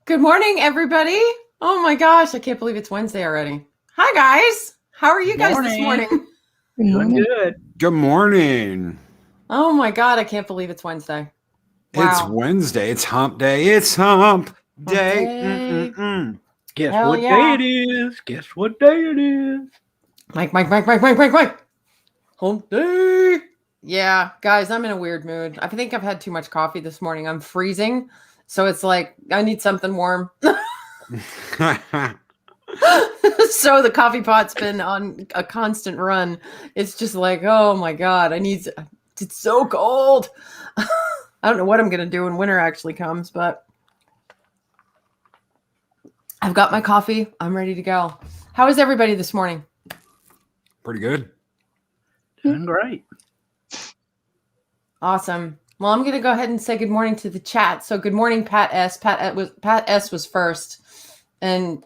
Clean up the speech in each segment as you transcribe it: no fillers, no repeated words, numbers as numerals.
Good morning, everybody. Oh my gosh, I can't believe it's Wednesday already. Hi, guys. How are you guys this morning? Doing good. Good morning. Oh my God, I can't believe it's Wednesday. Wow. It's Wednesday. It's hump day. It's hump day. Guess what day it is? Guess what day it is? Mike. Hump day. Yeah, guys, I'm in a weird mood. I think I've had too much coffee this morning. I'm freezing. So it's like, I need something warm. So the coffee pot's been on a constant run. It's just like, oh my God, it's so cold. I don't know what I'm going to do when winter actually comes, but I've got my coffee. I'm ready to go. How is everybody this morning? Pretty good. Doing great. Awesome. Well, I'm going to go ahead and say good morning to the chat. So good morning, Pat S. Pat S was first. And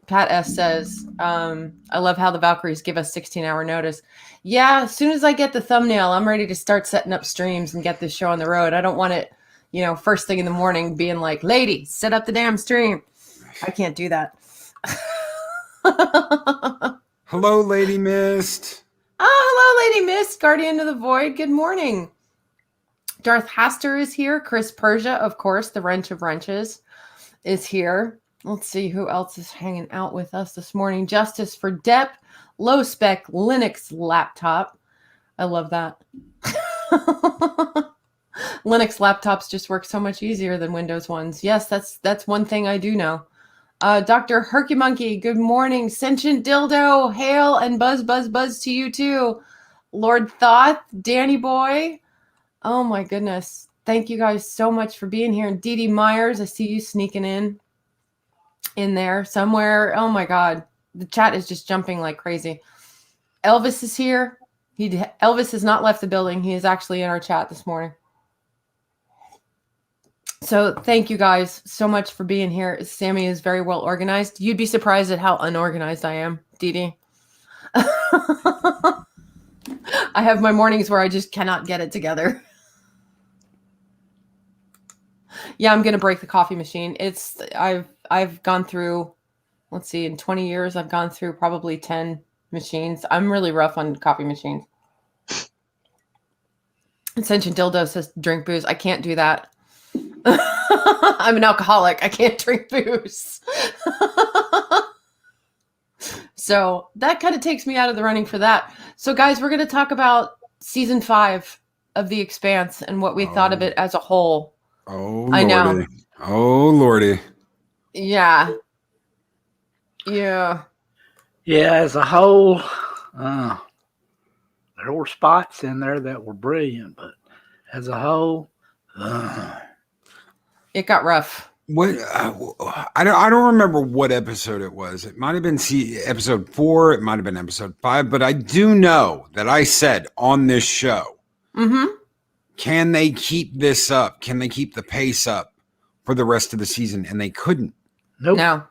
Pat S says, I love how the Valkyries give us 16-hour notice. Yeah, as soon as I get the thumbnail, I'm ready to start setting up streams and get this show on the road. I don't want it, first thing in the morning being like, lady, set up the damn stream. I can't do that. Hello, Lady Mist. Hello, Lady Mist, Guardian of the Void. Good morning. Darth Haster is here. Chris Persia, of course, the Wrench of Wrenches, is here. Let's see who else is hanging out with us this morning. Justice for Depp, low spec Linux laptop. I love that. Linux laptops just work so much easier than Windows ones. Yes, that's one thing I do know. Dr. Hercumonkey, good morning. Sentient Dildo, hail and buzz to you too. Lord Thoth, Danny Boy. Oh my goodness. Thank you guys so much for being here. And Dee Dee Myers, I see you sneaking in there somewhere. Oh my God. The chat is just jumping like crazy. Elvis is here. Elvis has not left the building. He is actually in our chat this morning. So thank you guys so much for being here. Sammy is very well organized. You'd be surprised at how unorganized I am, Dee Dee. I have my mornings where I just cannot get it together. Yeah, I'm going to break the coffee machine. I've gone through, let's see, in 20 years, I've gone through probably 10 machines. I'm really rough on coffee machines. Sentient Dildo says drink booze. I can't do that. I'm an alcoholic. I can't drink booze. So that kind of takes me out of the running for that. So guys, we're going to talk about season 5 of The Expanse and what we thought of it as a whole. Oh, I know. Lordy. Oh, Lordy. Yeah. Yeah, as a whole, there were spots in there that were brilliant, but as a whole, it got rough. What I don't remember what episode it was. It might have been episode 4. It might have been episode 5. But I do know that I said on this show, can they keep this up? Can they keep the pace up for the rest of the season? And they couldn't. Nope. No.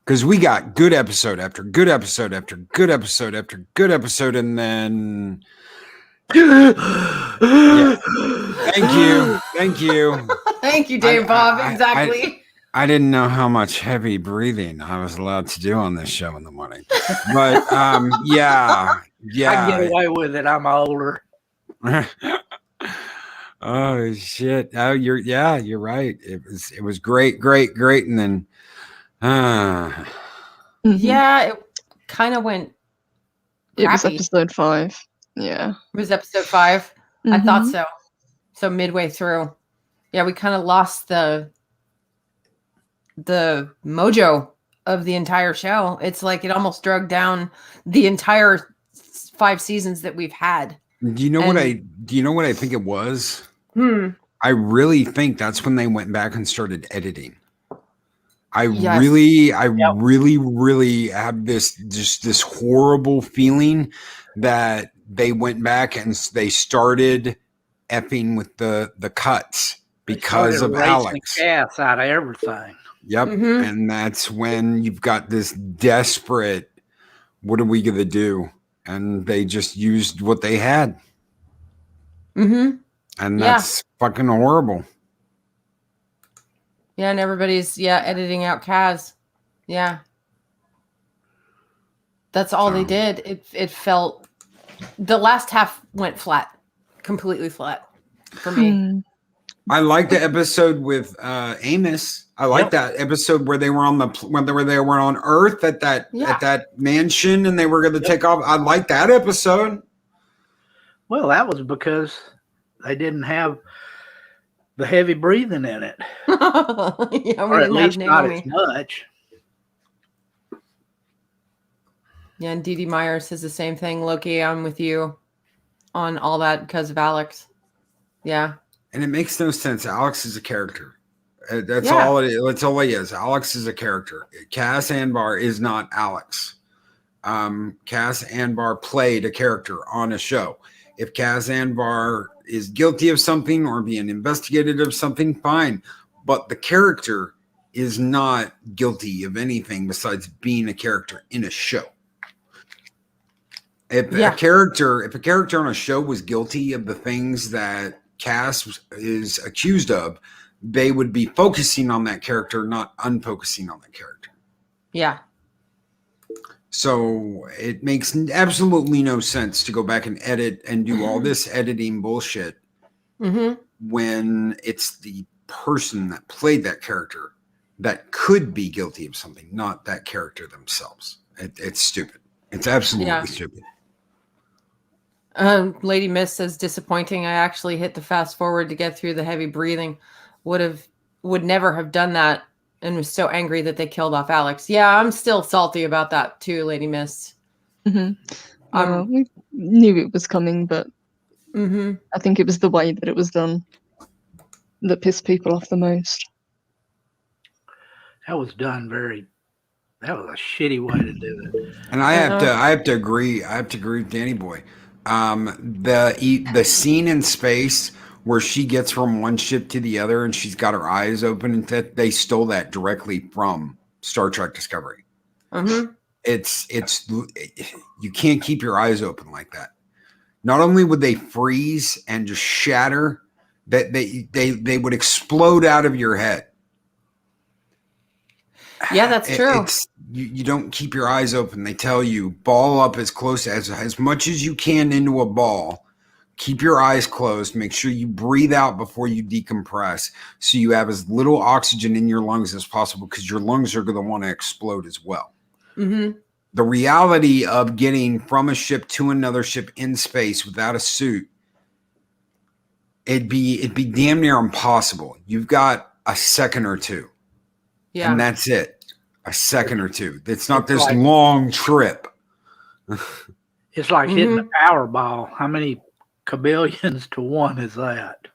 Because we got good episode after good episode after good episode after good episode, and then yeah. Thank you. Thank you, Dave Bob. Exactly. I didn't know how much heavy breathing I was allowed to do on this show in the morning, but yeah. I can get away with it. I'm older. Oh shit! Oh, you're right. It was great, and then yeah, it kind of went. It was episode 5. Yeah, it was episode 5. I thought so. So midway through, yeah, we kind of lost the mojo of the entire show. It's like it almost drug down the entire 5 seasons that we've had. Do you know what I think it was? Hmm. I really think that's when they went back and started editing. I Yes. really have this horrible feeling that they went back and they started effing with the cuts because of Alex. The gas out of everything. Yep. Mhm. And that's when you've got this desperate, what are we going to do? And they just used what they had. Mm-hmm. And that's fucking horrible. Yeah, and everybody's editing out Kaz. Yeah. That's all they did. It felt the last half went flat. Completely flat for me. I like the episode with Amos. I like that episode where they were on they were on Earth at that mansion and they were going to take off. I like that episode. Well, that was because they didn't have the heavy breathing in it. Or at least not as much. Yeah, and Dee Dee Meyer says the same thing. Loki, I'm with you on all that because of Alex. Yeah. And it makes no sense. Alex is a character. That's all it is. That's all he is. Alex is a character. Cass Anbar is not Alex. Cass Anbar played a character on a show. If Cass Anbar is guilty of something or being investigated of something, fine. But the character is not guilty of anything besides being a character in a show. If a character on a show was guilty of the things that Cass is accused of, they would be focusing on that character, not unfocusing on that character. Yeah. So it makes absolutely no sense to go back and edit and do all this editing bullshit when it's the person that played that character that could be guilty of something, not that character themselves. It's stupid. It's absolutely stupid. Lady Miss says disappointing. I actually hit the fast forward to get through the heavy breathing. Would never have done that and was so angry that they killed off Alex. Yeah, I'm still salty about that too, Lady Miss. Mm-hmm. We knew it was coming, but I think it was the way that it was done that pissed people off the most. That was done that was a shitty way to do it. And I have to agree. I have to agree with Danny Boy. The scene in space where she gets from one ship to the other and she's got her eyes open, and that they stole that directly from Star Trek Discovery. It's you can't keep your eyes open like that. Not only would they freeze and just shatter, that they would explode out of your head. Yeah, that's true. You don't keep your eyes open. They tell you ball up as close as much as you can into a ball. Keep your eyes closed. Make sure you breathe out before you decompress so you have as little oxygen in your lungs as possible, because your lungs are going to want to explode as well. The reality of getting from a ship to another ship in space without a suit, it'd be damn near impossible. You've got a second or two. Yeah. And that's it. A second or two. It's not this long trip. It's like hitting a Powerball. How many kabillions to one is that?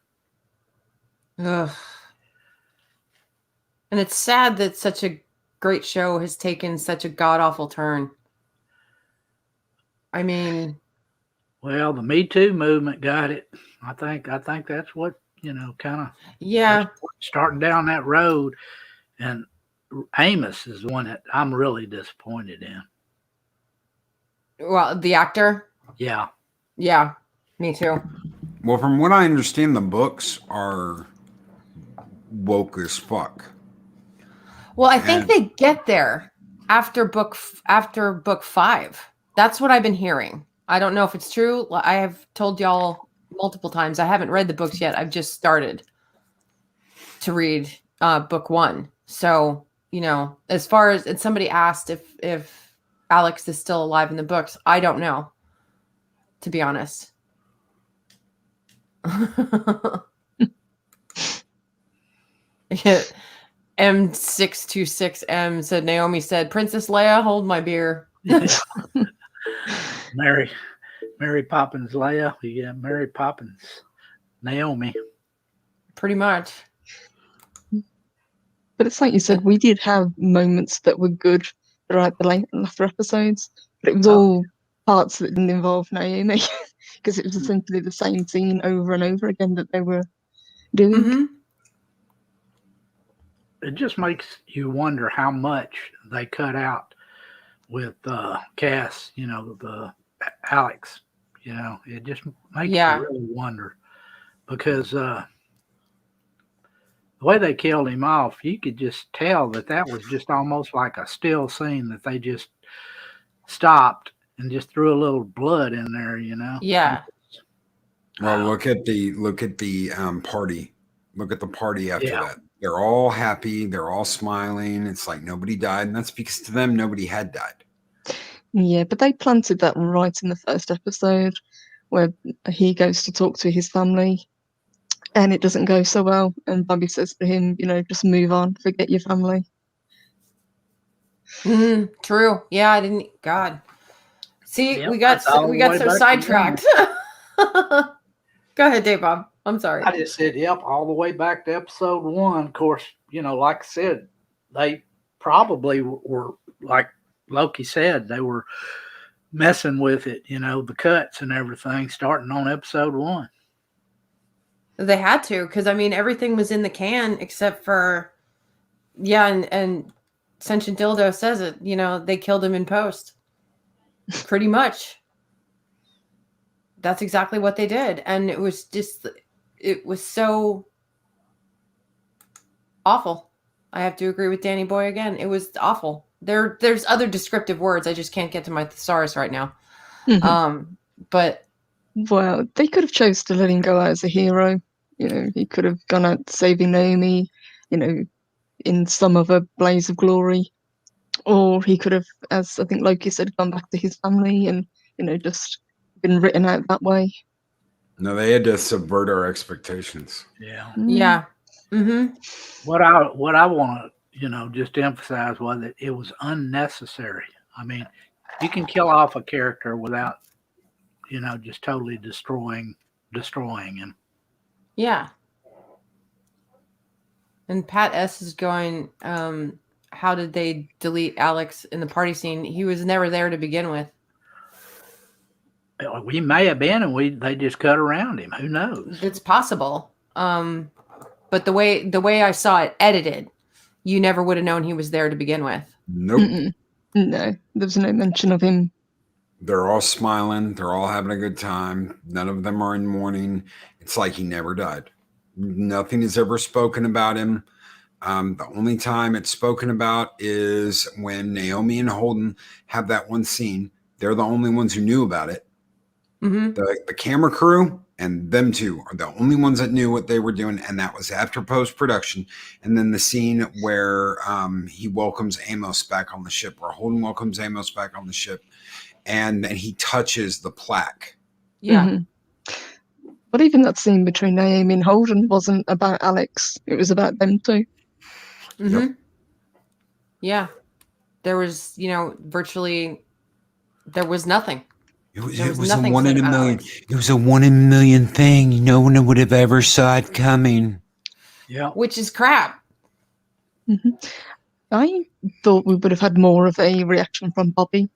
Ugh. And it's sad that such a great show has taken such a god-awful turn. I mean, well, the Me Too movement got it. I think that's what, kind of starting down that road. And Amos is the one that I'm really disappointed in. Well, the actor? Yeah. Yeah, me too. Well, from what I understand, the books are woke as fuck. Well, I think they get there after book 5. That's what I've been hearing. I don't know if it's true. I have told y'all multiple times. I haven't read the books yet. I've just started to read book 1. So, as far as, and somebody asked if Alex is still alive in the books, I don't know, to be honest. M626M said, Naomi said, Princess Leia, hold my beer. Mary Poppins Leia. Yeah, Mary Poppins Naomi. Pretty much. But it's like you said, we did have moments that were good throughout the later episodes, but it was all parts that didn't involve Naomi because it was essentially the same scene over and over again that they were doing. Mm-hmm. It just makes you wonder how much they cut out with Cass, the Alex. It just makes you really wonder because the way they killed him off, you could just tell that was just almost like a still scene that they just stopped and just threw a little blood in there, Yeah. Well, look at the party. Look at the party after that. They're all happy. They're all smiling. It's like nobody died, and that's because to them nobody had died. Yeah, but they planted that right in the first episode where he goes to talk to his family and it doesn't go so well. And Bobby says to him, just move on, forget your family. True. Yeah, I didn't. God. See, we got so sidetracked. Go ahead, Dave Bob. I'm sorry. I just said, all the way back to episode 1. Of course, like I said, they probably were, like Loki said, they were messing with it, the cuts and everything, starting on episode 1. They had to, because everything was in the can except for, and Sentient Dildo says it, they killed him in post. Pretty much. That's exactly what they did. And it was so awful. I have to agree with Danny Boy again. It was awful. There's other descriptive words. I just can't get to my thesaurus right now. Mm-hmm. But well, they could have chose to let him go out as a hero. He could have gone out saving Naomi, in some of a blaze of glory, or he could have, as I think Loki said, gone back to his family and just been written out that way. No, they had to subvert our expectations. Yeah. Yeah. Mm-hmm. What I want to, just emphasize was that it was unnecessary. You can kill off a character without, just totally destroying him. Yeah. And Pat S is going, how did they delete Alex in the party scene? He was never there to begin with. We may have been, and they just cut around him. Who knows? It's possible. But the way I saw it edited, you never would have known he was there to begin with. Nope. Mm-mm. No, there's no mention of him. They're all smiling. They're all having a good time. None of them are in mourning. It's like he never died. Nothing is ever spoken about him. The only time it's spoken about is when Naomi and Holden have that one scene. They're the only ones who knew about it. Mm-hmm. The camera crew and them two are the only ones that knew what they were doing, and that was after post-production. And then the scene where he welcomes Amos back on the ship, or Holden welcomes Amos back on the ship, and then he touches the plaque. Yeah. Mm-hmm. But even that scene between Naomi and Holden wasn't about Alex. It was about them two. Mm-hmm. Yep. Yeah. There was, virtually, there was nothing. It was a 1 in a million. It was a 1 in a million thing. No one would have ever saw it coming. Yeah. Which is crap. Mm-hmm. I thought we would have had more of a reaction from Bobby,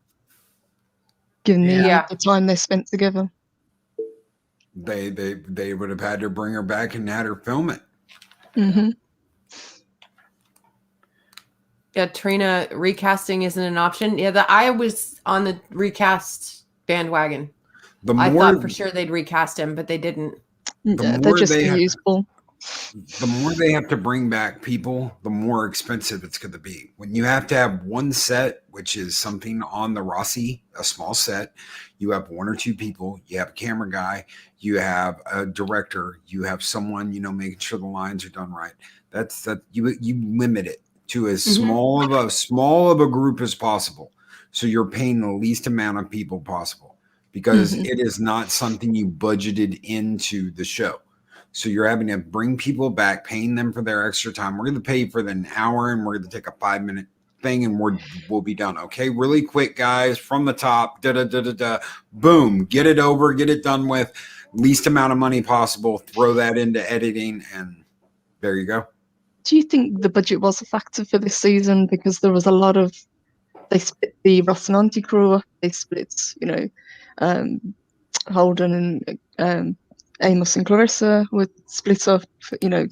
given the time they spent together. They would have had to bring her back and had her film it. Mm-hmm. Yeah, Trina, recasting isn't an option. Yeah, I was on the recast bandwagon. I thought for sure they'd recast him, but they didn't. They're just useful. The more they have to bring back people, the more expensive it's going to be. When you have to have one set, which is something on the Rossi, a small set, you have 1 or 2 people, you have a camera guy, you have a director, you have someone, making sure the lines are done right. That's that you limit it to as small of a group as possible. So you're paying the least amount of people possible, because it is not something you budgeted into the show. So you're having to bring people back, paying them for their extra time. We're going to pay for an hour, and we're going to take a 5-minute thing, and we'll be done. Okay, really quick, guys, from the top. Da da da da da. Boom, get it over, get it done with. Least amount of money possible. Throw that into editing, and there you go. Do you think the budget was a factor for this season? Because there was a lot of, they split the Rocinante crew up, they split, Holden and Amos and Clarissa were split up. There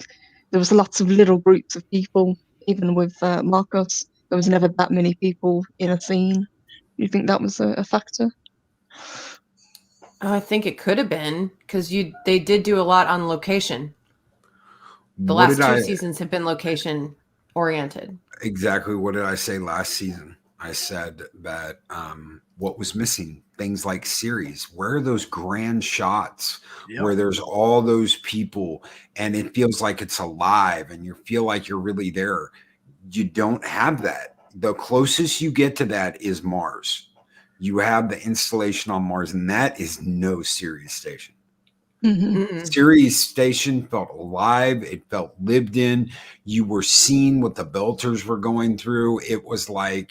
was lots of little groups of people. Even with Marcos, there was never that many people in a scene. Do you think that was a factor? I think it could have been, because they did do a lot on location. The last two seasons have been location oriented. Exactly. What did I say last season? I said that what was missing, things like series. Where are those grand shots where there's all those people and it feels like it's alive and you feel like you're really there? You don't have that. The closest you get to that is Mars. You have the installation on Mars, and that is no Sirius station. Sirius station felt alive. It felt lived in. You were seeing what the Belters were going through. It was like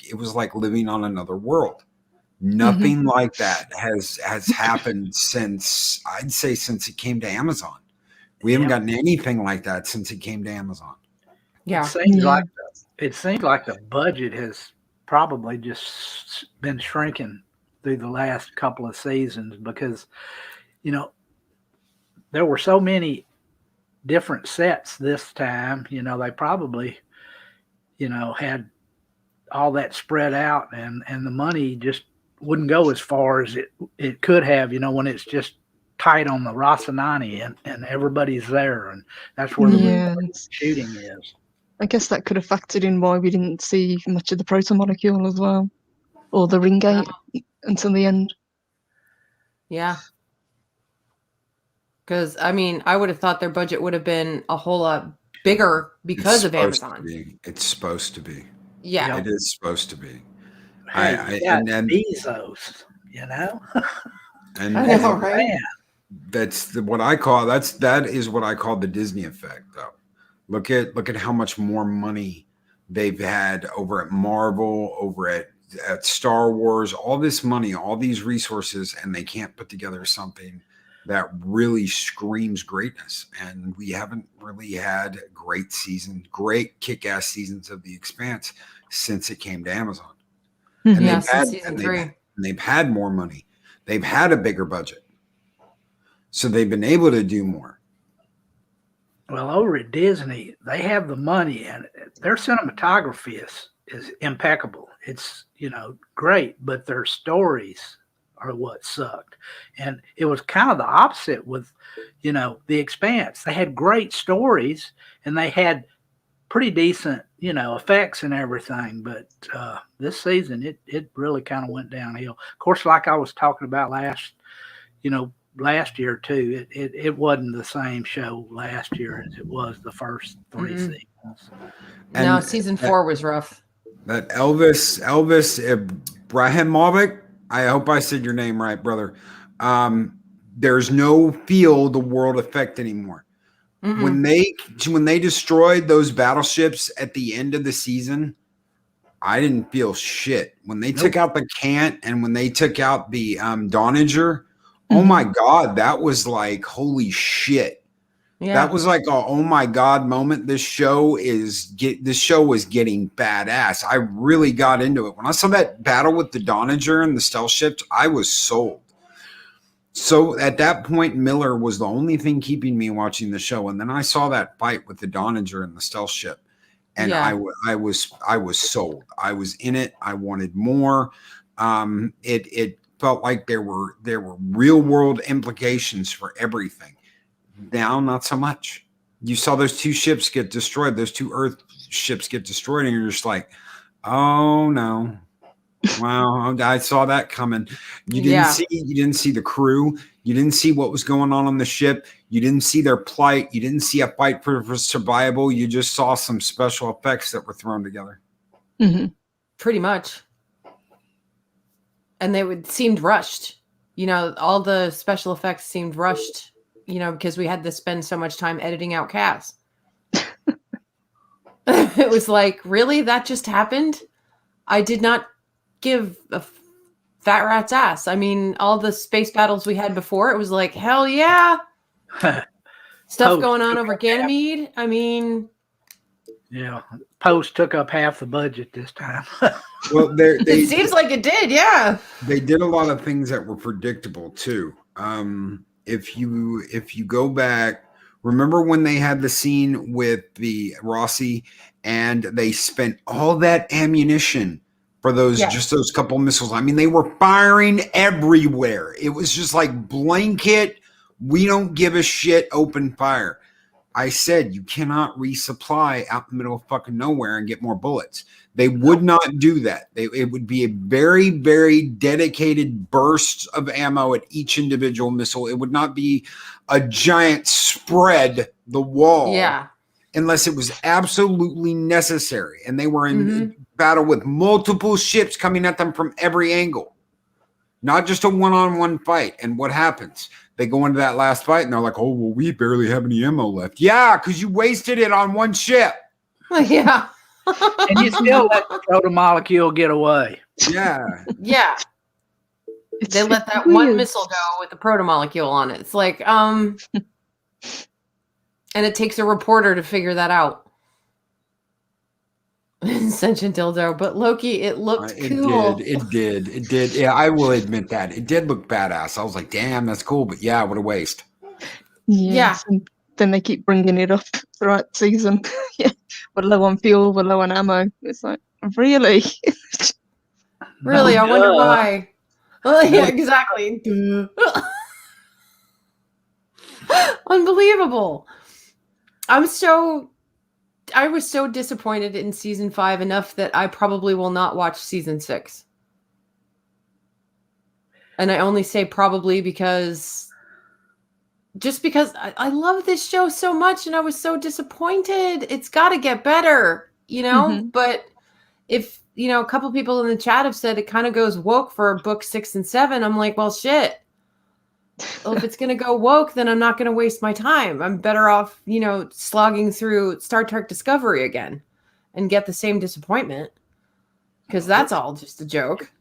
living on another world. Nothing like that has happened since it came to Amazon. We haven't gotten anything like that since it came to Amazon. Yeah, it seems like the budget has probably just been shrinking through the last couple of seasons because, there were so many different sets this time. They probably, had all that spread out and the money just wouldn't go as far as it could have, when it's just tight on the Rocinante and everybody's there. And that's where the shooting is. I guess that could have factored in why we didn't see much of the proto-molecule as well, or the ring gate until the end. Yeah. Because, I would have thought their budget would have been a whole lot bigger because of Amazon. It's supposed to be. Yeah. It is supposed to be. Hey, and Bezos, And I know, right? That's what I call the Disney effect, though. Look at how much more money they've had over at Marvel, over at Star Wars, all this money, all these resources, and they can't put together something that really screams greatness. And we haven't really had great kick-ass seasons of The Expanse since it came to Amazon. And they've had more money. They've had a bigger budget. So they've been able to do more. Well, over at Disney, they have the money and their cinematography is impeccable. It's, great, but their stories are what sucked. And it was kind of the opposite with, The Expanse. They had great stories and they had pretty decent, effects and everything. But this season, it really kind of went downhill. Of course, like I was talking about last year too, it wasn't the same show last year as it was the first 3 seasons. No, season 4 was rough. That Elvis Ibrahimovic, I hope I said your name right, brother. There's no feel the world effect anymore. When they destroyed those battleships at the end of the season, I didn't feel shit. When they took out the Cant and when they took out the Donager, oh my God, that was like, holy shit. Yeah. That was like a oh my God moment. This show was getting badass. I really got into it. When I saw that battle with the Donager and the stealth ships, I was sold. So at that point, Miller was the only thing keeping me watching the show. And then I saw that fight with the Donager and the stealth ship. And I was sold. I was in it. I wanted more. It felt like there were real world implications for everything. Now, not so much. You saw those 2 ships get destroyed. Those 2 Earth ships get destroyed, and you're just like, oh no. Wow, I saw that coming. You didn't see the crew. You didn't see what was going on the ship. You didn't see their plight. You didn't see a fight for survival. You just saw some special effects that were thrown together. Pretty much. And they seemed rushed. All the special effects seemed rushed. because we had to spend so much time editing out Cass. It was like, really? That just happened? I did not give a fat rat's ass. I mean, all the space battles we had before, it was like, hell yeah. Stuff going on over Ganymede. I mean... Yeah, Post took up half the budget this time. Well, it seems like it did, yeah. They did a lot of things that were predictable too. If you go back, remember when they had the scene with the Rossi and they spent all that ammunition for just those couple missiles. I mean, they were firing everywhere. It was just like blanket, we don't give a shit, open fire. I said you cannot resupply out in the middle of fucking nowhere and get more bullets. They would not do that. It would be a very, very dedicated bursts of ammo at each individual missile. It would not be a giant spread the wall. Yeah. Unless it was absolutely necessary. And they were in battle with multiple ships coming at them from every angle. Not just a one-on-one fight. And what happens? They go into that last fight and they're like, oh, well, we barely have any ammo left. Yeah, because you wasted it on one ship. Yeah. And you still let the proto-molecule get away. Yeah. Yeah. They let that one missile go with the proto-molecule on it. It's like, and it takes a reporter to figure that out. Sentient dildo, but Loki, it looked cool. It did. Yeah, I will admit that. It did look badass. I was like, damn, that's cool, but yeah, what a waste. Yeah. And then they keep bringing it up throughout the season. Yeah. We're low on fuel, we're low on ammo. It's like, really? Really? I wonder why. Oh, yeah, exactly. Unbelievable. I was so disappointed in season 5 enough that I probably will not watch season 6. And I only say probably because I love this show so much and I was so disappointed. It's got to get better, but if, a couple people in the chat have said it kind of goes woke for book 6 and 7, I'm like, well, shit. Well, if it's going to go woke, then I'm not going to waste my time. I'm better off, slogging through Star Trek Discovery again and get the same disappointment because that's all just a joke.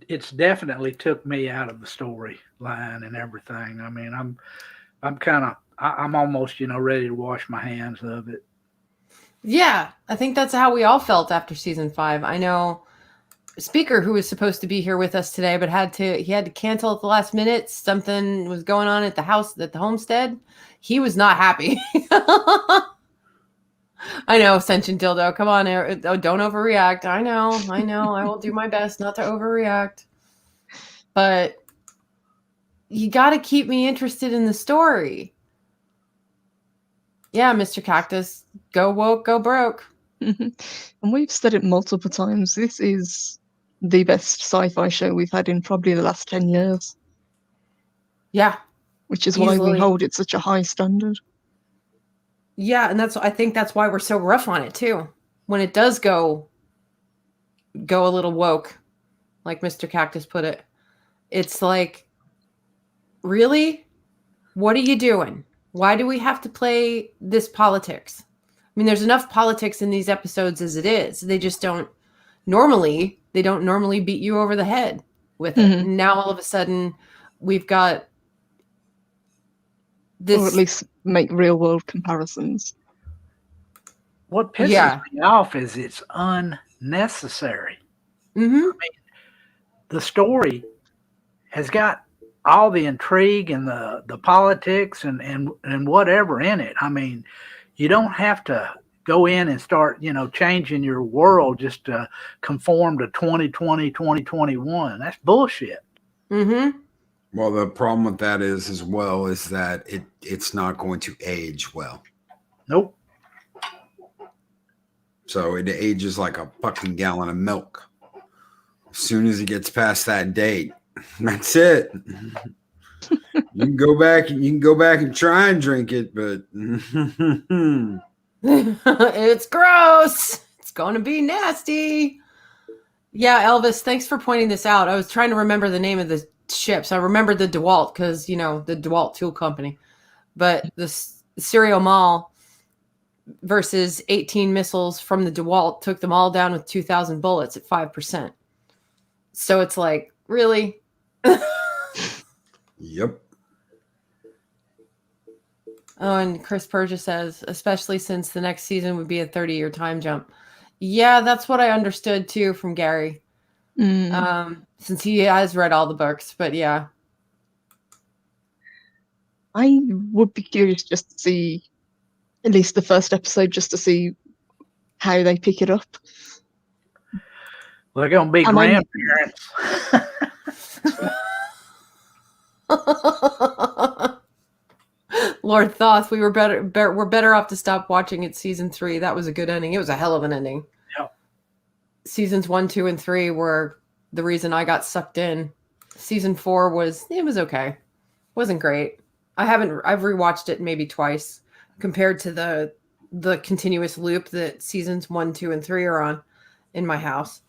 It's definitely took me out of the storyline and everything. I mean, I'm almost, ready to wash my hands of it. Yeah, I think that's how we all felt after season 5. I know Speaker, who was supposed to be here with us today, but he had to cancel at the last minute. Something was going on at the homestead. He was not happy. I know, Sentient Dildo. Come on, don't overreact. I know. I will do my best not to overreact. But you got to keep me interested in the story. Yeah, Mr. Cactus, go woke, go broke. And we've said it multiple times. This is the best sci-fi show we've had in probably the last 10 years. Yeah. Which is why we hold it such a high standard. Yeah, and I think that's why we're so rough on it too. When it does go a little woke, like Mr. Cactus put it, it's like, really? What are you doing? Why do we have to play this politics? I mean, there's enough politics in these episodes as it is. They just don't normally beat you over the head with it. And now all of a sudden we've got this, or at least make real world comparisons. What pisses me off is it's unnecessary. I mean, the story has got all the intrigue and the politics and whatever in it. I mean, you don't have to go in and start, changing your world just to conform to 2020, 2021. That's bullshit. Well, the problem with that is that it's not going to age well. Nope. So it ages like a fucking gallon of milk. As soon as it gets past that date, that's it. You can go back and try and drink it, but it's gross. It's going to be nasty. Yeah, Elvis, thanks for pointing this out. I was trying to remember the name of the ships. I remembered the DeWalt because, the DeWalt Tool Company. but the Serial Mall versus 18 missiles from the DeWalt took them all down with 2,000 bullets at 5%. So it's like, really? Yep. Oh, and Chris Persia says, especially since the next season would be a 30-year time jump. Yeah, that's what I understood too from Gary. Since he has read all the books, but yeah. I would be curious just to see at least the first episode, just to see how they pick it up. Well, they're going to be grandparents. Lord Thoth, we're better off to stop watching at season 3. That was a good ending. It was a hell of an ending. Yeah. Seasons 1, 2, and 3 were the reason I got sucked in. Season 4 was okay. Wasn't great. I've rewatched it maybe twice compared to the continuous loop that seasons 1, 2, and 3 are on in my house,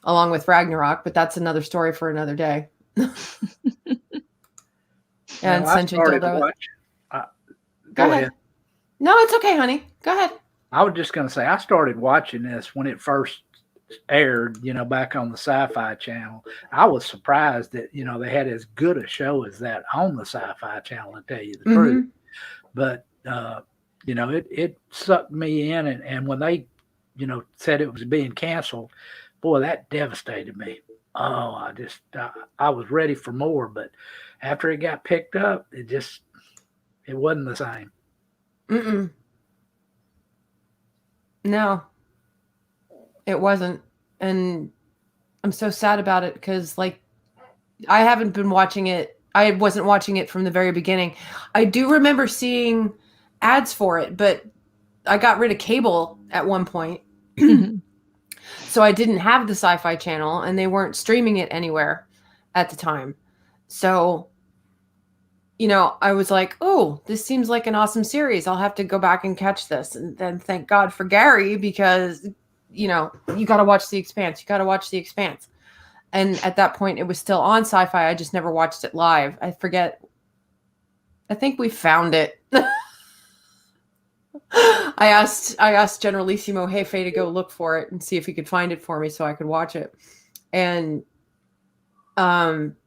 along with Ragnarok, but that's another story for another day. And Sentient Dildo. Go ahead. No, it's okay, honey. Go ahead. I was just going to say, I started watching this when it first aired, back on the Sci-Fi channel. I was surprised that, they had as good a show as that on the Sci-Fi channel, to tell you the truth. But, it sucked me in. And when they, said it was being canceled, boy, that devastated me. Oh, I was ready for more. But after it got picked up, it wasn't the same. No, it wasn't. And I'm so sad about it because, I haven't been watching it. I wasn't watching it from the very beginning. I do remember seeing ads for it, but I got rid of cable at one point. So I didn't have the Sci-Fi channel, and they weren't streaming it anywhere at the time. So, I was like, oh, this seems like an awesome series. I'll have to go back and catch this. And then thank God for Gary, because, you got to watch The Expanse. You got to watch The Expanse. And at that point, it was still on Sci-Fi. I just never watched it live. I forget. I think we found it. I asked Generalissimo Hefe to go look for it and see if he could find it for me so I could watch it. And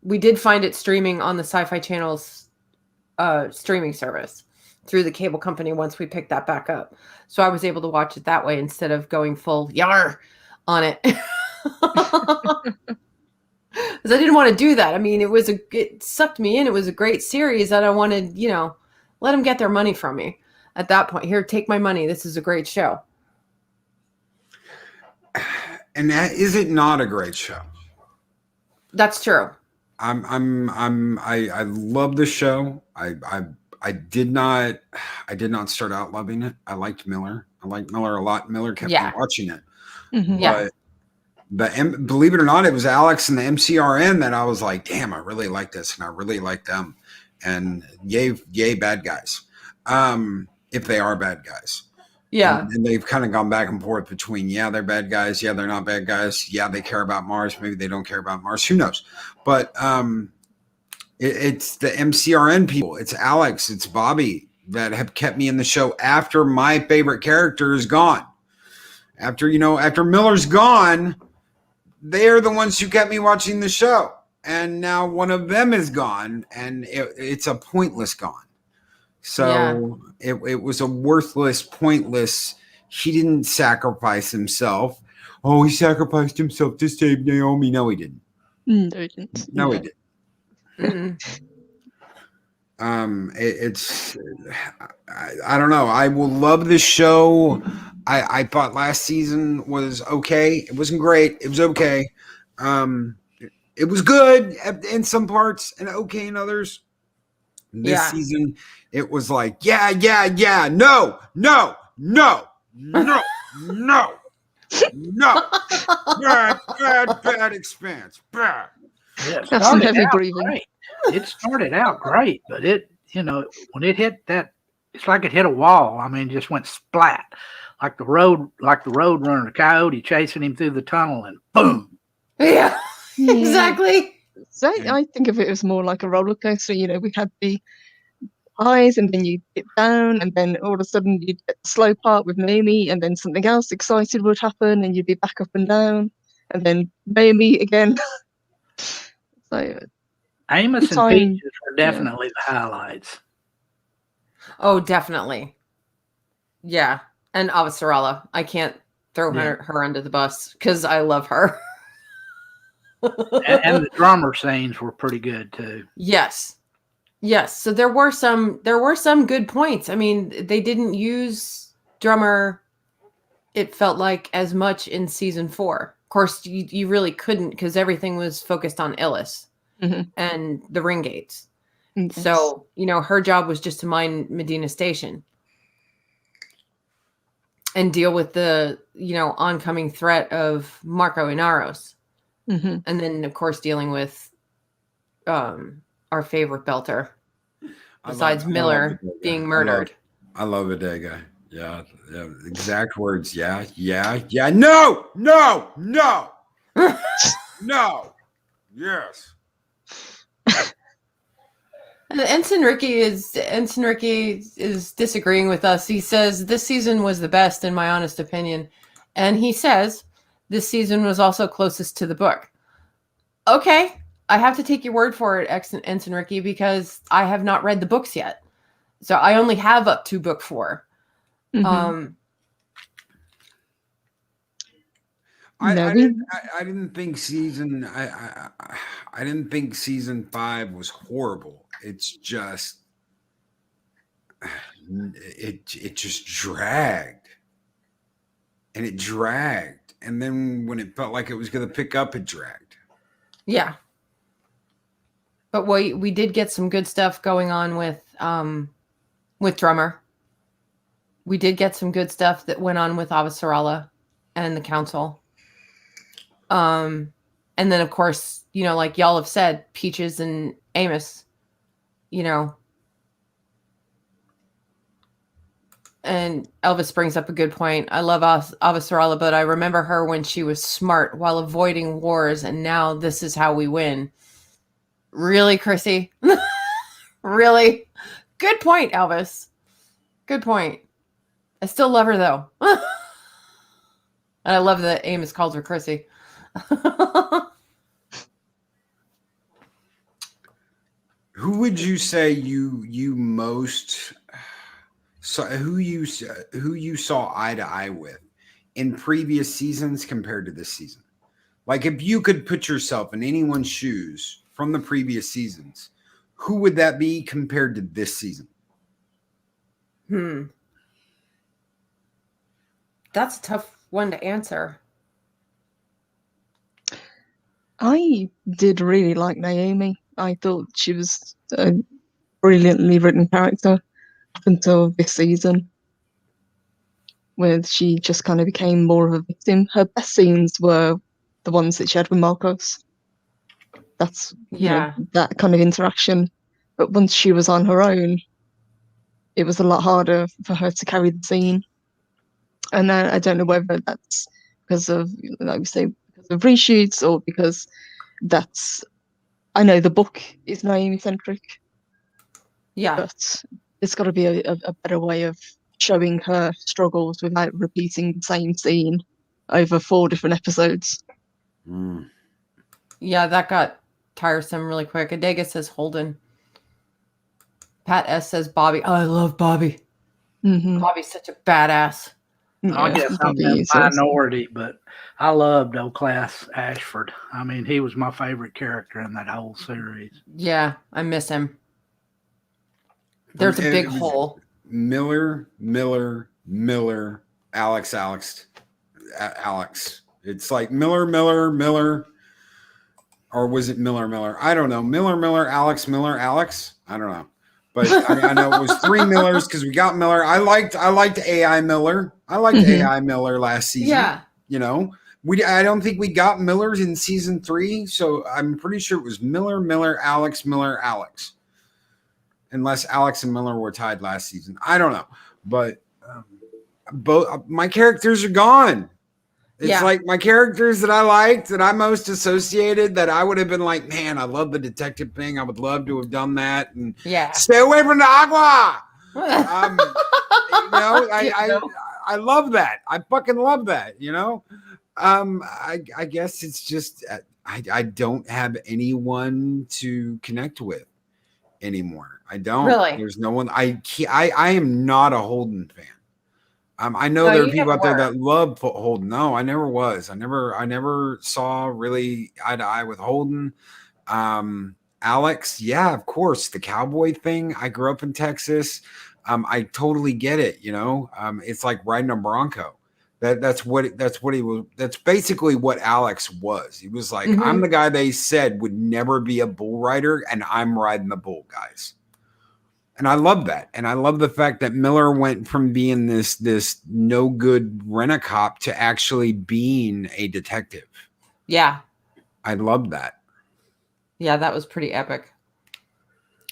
we did find it streaming on the Sci-Fi Channel's streaming service through the cable company once we picked that back up. So I was able to watch it that way instead of going full yar on it. Because I didn't want to do that. I mean, it sucked me in. It was a great series, and I wanted, let them get their money from me at that point. Here, take my money. This is a great show. And is it not a great show? That's true. I love the show. I did not start out loving it. I liked Miller. I liked Miller a lot. Miller kept me watching it. Yeah. But believe it or not, it was Alex and the MCRN that I was like, damn, I really like this, and I really like them. And yay bad guys. If they are bad guys. Yeah. And they've kind of gone back and forth between, they're bad guys. Yeah, they're not bad guys. Yeah, they care about Mars. Maybe they don't care about Mars. Who knows? But it's the MCRN people. It's Alex. It's Bobby that have kept me in the show after my favorite character is gone. After Miller's gone, they're the ones who kept me watching the show. And now one of them is gone, and it's a pointless gone. So it was a worthless, pointless. He didn't sacrifice himself. Oh, he sacrificed himself to save Naomi. No, he didn't. No, he didn't. No, he didn't. I don't know. I will love this show. I thought last season was okay. It wasn't great. It was okay. It was good in some parts and okay in others. This season, it was like, no, bad Expanse, bad. Yeah, That's some heavy breathing. It started out great, but when it hit that, it's like it hit a wall. I mean, it just went splat, like the road runner, the coyote chasing him through the tunnel, and boom. Yeah. Exactly. So I think of it as more like a roller coaster. We had the highs, and then you dip down, and then all of a sudden you'd get the slow part with Naomi, and then something else exciting would happen, and you'd be back up and down, and then Naomi again. So Amos and Peaches were definitely the highlights. Oh, definitely. Yeah. And Avasarala. I can't throw her under the bus because I love her. and the drummer scenes were pretty good too. Yes. So there were some good points. I mean, they didn't use drummer, it felt like, as much in season 4. Of course, you really couldn't, because everything was focused on Illis and the ring gates. Yes. So, her job was just to mine Medina Station and deal with the, oncoming threat of Marco Inaros. And then, of course, dealing with our favorite belter, besides Miller being murdered. I love Adega. Yeah. Exact words. Yeah. No. No. Yes. Ensign Ricky is disagreeing with us. He says this season was the best, in my honest opinion, and he says this season was also closest to the book. Okay, I have to take your word for it, Ensign Ricky, because I have not read the books yet, so I only have up to book 4. I didn't think season 5 was horrible. It's just it just dragged, and then when it felt like it was going to pick up, it dragged. Yeah, but we did get some good stuff going on with drummer. We did get some good stuff that went on with Avasarala and the council. And then, of course, like y'all have said, Peaches and Amos, and Elvis brings up a good point. I love Avasarala, but I remember her when she was smart while avoiding wars, and now this is how we win. Really, Chrissy? Really? Good point, Elvis. Good point. I still love her, though. And I love that Amos calls her Chrissy. Who would you say you most saw, who you saw eye to eye with in previous seasons compared to this season? Like, if you could put yourself in anyone's shoes from the previous seasons, who would that be compared to this season? That's a tough one to answer. I did really like Naomi. I thought she was a brilliantly written character up until this season, where she just kind of became more of a victim. Her best scenes were the ones that she had with Marcos. That's that kind of interaction. But once she was on her own, it was a lot harder for her to carry the scene. And I don't know whether that's because of, like we say, because of reshoots, or because I know the book is Naomi centric. Yeah. But there's got to be a better way of showing her struggles without repeating the same scene over 4 different episodes. Yeah, that got tiresome really quick. Adega says Holden. Pat S says Bobby. Oh, I love Bobby. Bobby's such a badass. I guess I'm the minority, but I loved old Class Ashford. I mean, he was my favorite character in that whole series. Yeah, I miss him. There's a big hole. Miller, Alex. It's like Miller, or was it Miller? I don't know. Miller, Alex. I don't know. But I know it was 3 Millers because we got Miller. I liked AI Miller. I liked AI Miller last season. Yeah. I don't think we got Millers in season 3, so I'm pretty sure it was Miller, Alex. Unless Alex and Miller were tied last season. I don't know. But both my characters are gone. It's like my characters that I liked, that I most associated, that I would have been like, man, I love the detective thing. I would love to have done that. And stay away from the agua. I love that. I fucking love that. I guess it's just I don't have anyone to connect with anymore. I don't. Really? There's no one. I am not a Holden fan. I know there are people out there that love Holden. No, I never was. I never saw really eye to eye with Holden. Alex, yeah, of course, the cowboy thing. I grew up in Texas. I totally get it. It's like riding a Bronco. That's what he was. That's basically what Alex was. He was like, I'm the guy they said would never be a bull rider, and I'm riding the bull, guys. And I love that. And I love the fact that Miller went from being this no good rent-a-cop to actually being a detective. Yeah. I love that. Yeah, that was pretty epic.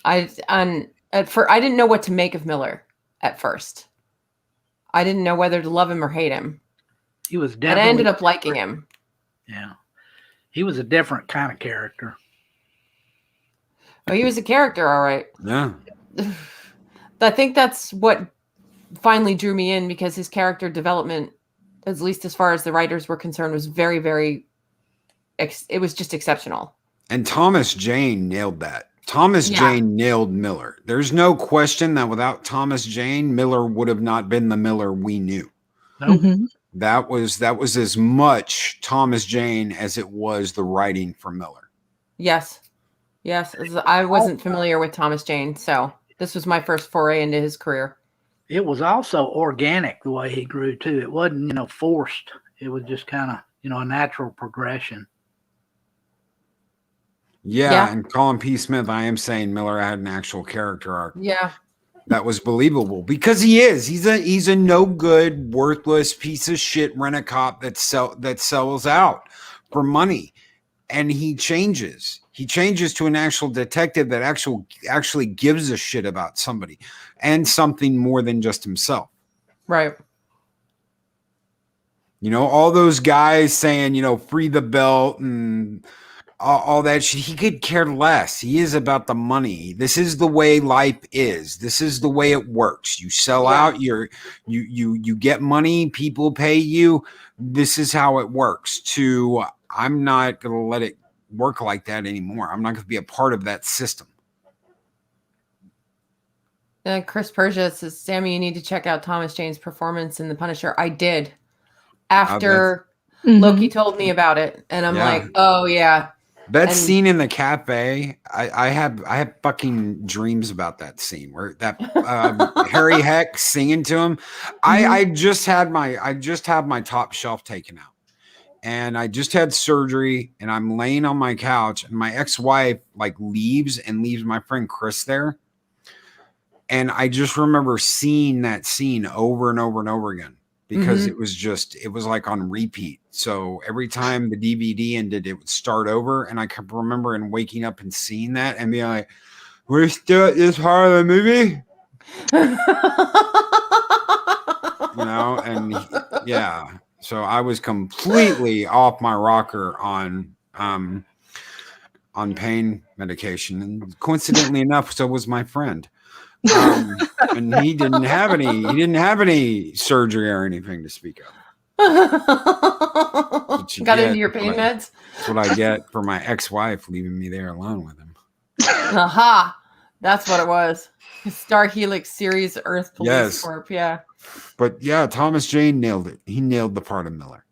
I didn't know what to make of Miller at first. I didn't know whether to love him or hate him. He was definitely. And I ended up liking him. Yeah. He was a different kind of character. Oh, he was a character, all right. Yeah. I think that's what finally drew me in, because his character development, at least as far as the writers were concerned, was very, very, it was just exceptional. And Thomas Jane nailed that. Thomas Jane nailed Miller. There's no question that without Thomas Jane, Miller would have not been the Miller we knew. Nope. That was as much Thomas Jane as it was the writing for Miller. Yes. I wasn't familiar with Thomas Jane, so this was my first foray into his career. It was also organic the way he grew too. It wasn't, forced. It was just kind of, a natural progression. Yeah, and Colin P. Smith, I am saying Miller had an actual character arc. Yeah. That was believable, because he is. He's a no good, worthless piece of shit rent-a-cop that sells out for money. And he changes. He changes to an actual detective that actually gives a shit about somebody and something more than just himself. Right. All those guys saying, free the belt and all that shit, he could care less. He is about the money. This is the way life is. This is the way it works. You sell out, you get money, people pay you. This is how it works. I'm not going to let it work like that anymore. I'm not going to be a part of that system. Chris Persia says, Sammy, you need to check out Thomas Jane's performance in The Punisher. I did. After Loki told me about it. And I'm like, oh, yeah. That scene in the cafe, I have fucking dreams about that scene where that Harry Heck singing to him. I just had my top shelf taken out. And I just had surgery, and I'm laying on my couch, and my ex-wife leaves my friend Chris there. And I just remember seeing that scene over and over and over again, because it was like on repeat. So every time the DVD ended, it would start over. And I kept remembering waking up and seeing that and being like, we're still at this part of the movie? And yeah. So I was completely off my rocker on pain medication, and coincidentally enough, so was my friend. And he didn't have any surgery or anything to speak of. Got into your pain meds? That's what I get for my ex-wife leaving me there alone with him. Aha! That's what it was. Star Helix series Earth Police Corp. Yeah. But yeah, Thomas Jane nailed it. He nailed the part of Miller.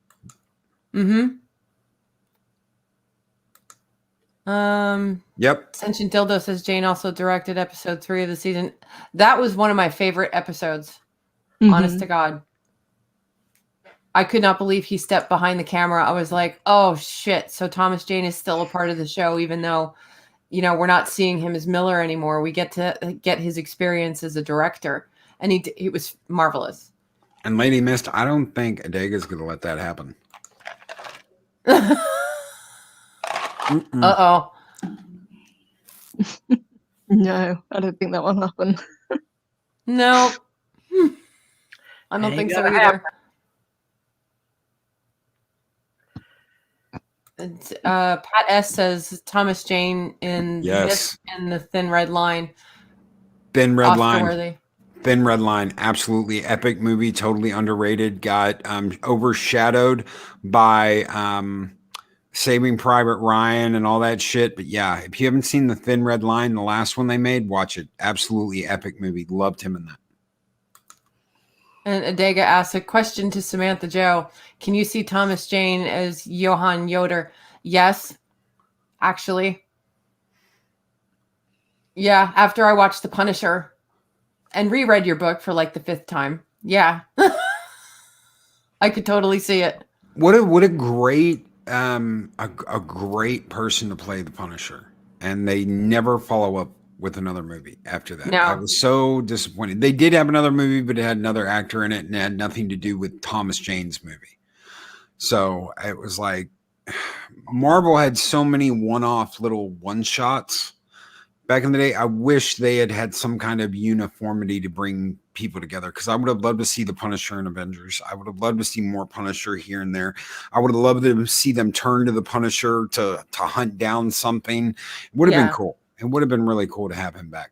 Yep. Sentient Dildo says Jane also directed episode 3 of the season. That was one of my favorite episodes. Honest to God. I could not believe he stepped behind the camera. I was like, oh shit. So Thomas Jane is still a part of the show, even though, we're not seeing him as Miller anymore. We get to get his experience as a director. And he was marvelous. And Lady Mist, I don't think Adega's going to let that happen. Uh-oh. No, I don't think that will happen. No. I don't think so either. Pat S says Thomas Jane in this and the Thin Red Line. Thin Red Line. Oscar-worthy. Thin Red Line, absolutely epic movie, totally underrated. Got overshadowed by Saving Private Ryan and all that shit. But yeah, if you haven't seen the Thin Red Line, the last one they made, watch it. Absolutely epic movie. Loved him in that. And Adega asks a question to Samantha Joe. Can you see Thomas Jane as Johann Yoder? Yes, actually. Yeah, after I watched The Punisher and reread your book for like the 5th time. Yeah. I could totally see it. What a great a great person to play the Punisher. And they never follow up with another movie after that. No. I was so disappointed. They did have another movie, but it had another actor in it and it had nothing to do with Thomas Jane's movie. So it was like Marvel had so many one-off little one-shots back in the day. I wish they had some kind of uniformity to bring people together, because I would have loved to see the Punisher in Avengers. I would have loved to see more Punisher here and there. I would have loved to see them turn to the Punisher to hunt down something. It would have been cool. It would have been really cool to have him back.